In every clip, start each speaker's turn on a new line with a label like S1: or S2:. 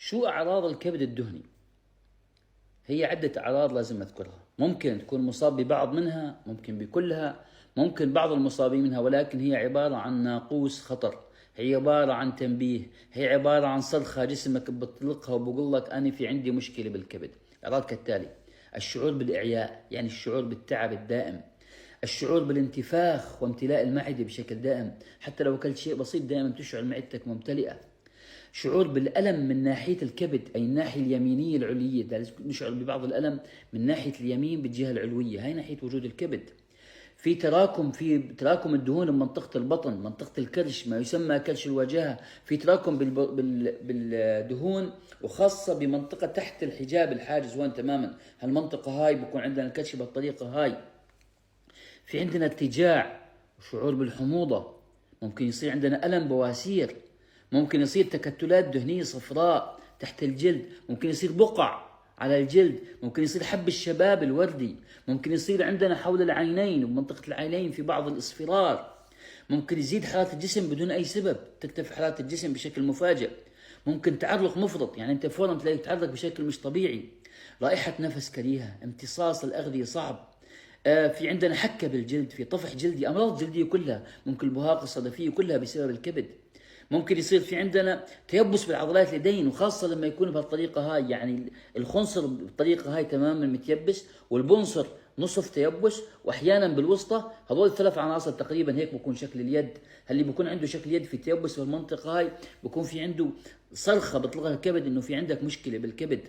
S1: شو أعراض الكبد الدهني؟ هي عدة أعراض لازم نذكرها. ممكن تكون مصاب ببعض منها، ممكن بكلها، ممكن بعض المصابين منها، ولكن هي عبارة عن ناقوس خطر، هي عبارة عن تنبيه، هي عبارة عن صرخة جسمك بتطلقها وبقول لك أنا في عندي مشكلة بالكبد. الأعراض كالتالي: الشعور بالإعياء، يعني الشعور بالتعب الدائم، الشعور بالانتفاخ وامتلاء المعدة بشكل دائم، حتى لو أكلت شيء بسيط دائما تشعر معدتك ممتلئة. شعور بالألم من ناحية الكبد، أي الناحية اليمينية العلوية، نشعر ببعض الألم من ناحية اليمين بالجهة العلوية، هاي ناحية وجود الكبد. في تراكم الدهون بمنطقة البطن، منطقة الكرش، ما يسمى كرش الواجهة، في تراكم بالدهون، وخاصة بمنطقة تحت الحجاب الحاجز هون تماما، هالمنطقة هاي بكون عندنا الكرش بالطريقة هاي. في عندنا ارتجاع وشعور بالحموضة، ممكن يصير عندنا ألم بواسير، ممكن يصير تكتلات دهنية صفراء تحت الجلد، ممكن يصير بقع على الجلد، ممكن يصير حب الشباب الوردي، ممكن يصير عندنا حول العينين ومنطقة العينين في بعض الإصفرار، ممكن يزيد حرارة الجسم بدون أي سبب، ترتفع حرارة الجسم بشكل مفاجئ، ممكن تعرق مفرط، يعني أنت فورا تلاقيك تعرق بشكل مش طبيعي، رائحة نفس كريهة، امتصاص الأغذية صعب، في عندنا حكة بالجلد، في طفح جلدي، أمراض جلدية كلها، ممكن البهاق الصدفية كلها بسبب الكبد. ممكن يصير في عندنا تيبس بالعضلات اليدين، وخاصة لما يكون بهالطريقة هاي، يعني الخنصر بالطريقة هاي تماما متيبس، والبنصر نصف تيبس، واحيانا بالوسطى. هذول الثلاث عناصر تقريبا هيك بكون شكل اليد. اللي بكون عنده شكل يد في تيبس في المنطقة هاي بكون في عنده صرخة بيطلقها الكبد انه في عندك مشكلة بالكبد.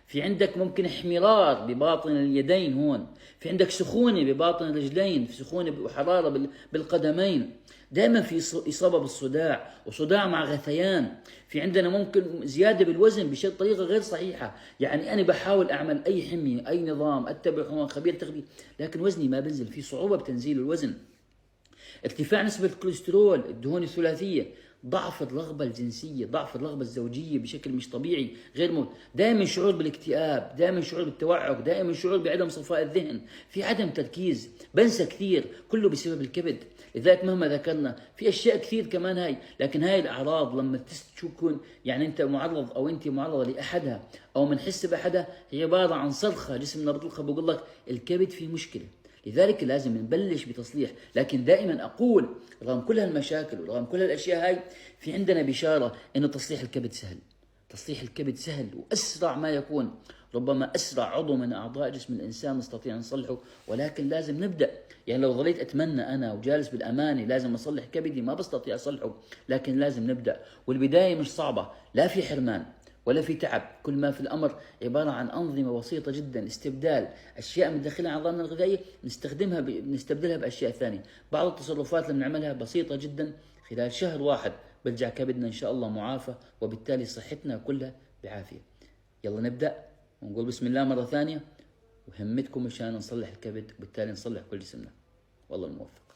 S1: في عندك ممكن احمرار بباطن اليدين هون، في عندك سخونة بباطن الرجلين، في سخونة وحرارة بالقدمين، دائما في إصابة بالصداع، وصداع مع غثيان. في عندنا ممكن زيادة بالوزن بطريقة غير صحيحة، يعني أنا بحاول أعمل أي حمية أي نظام أتبع هون خبير تغذية، لكن وزني ما بنزل، في صعوبة بتنزيل الوزن. ارتفاع نسبة الكوليسترول، الدهون الثلاثية، ضعف الرغبة الجنسية، ضعف الرغبة الزوجية بشكل مش طبيعي، دائما شعور بالاكتئاب، دائما شعور بالتوعك، دائما شعور بعدم صفاء الذهن، في عدم تركيز، بنسى كثير، كله بسبب الكبد. لذلك مهما ذكرنا في اشياء كثير كمان هاي، لكن هاي الاعراض لما تكون يعني انت معرض او انت معرضه لاحدها او منحس باحدها، هي عباره عن صرخه جسمنا بيطلقها بقول لك الكبد فيه مشكله. لذلك لازم نبلش بتصليح. لكن دائما اقول رغم كل هالمشاكل ورغم كل هالاشياء هاي، في عندنا بشاره انه تصليح الكبد سهل. تصليح الكبد سهل واسرع ما يكون، ربما اسرع عضو من اعضاء جسم الانسان نستطيع ان نصلحه، ولكن لازم نبدا. يعني لو ظليت اتمنى انا وجالس بالامانه لازم اصلح كبدي ما بستطيع اصلحه، لكن لازم نبدا، والبدايه مش صعبه، لا في حرمان ولا في تعب، كل ما في الامر عباره عن انظمه بسيطه جدا، استبدال اشياء من داخلها نظامنا الغذائي نستبدلها باشياء ثانيه. بعض التصرفات اللي بنعملها بسيطه جدا، خلال شهر واحد برجع كبدنا ان شاء الله معافى، وبالتالي صحتنا كلها بعافيه. يلا نبدا ونقول بسم الله مره ثانيه، وهمتكم مشان نصلح الكبد وبالتالي نصلح كل جسمنا. والله الموفق.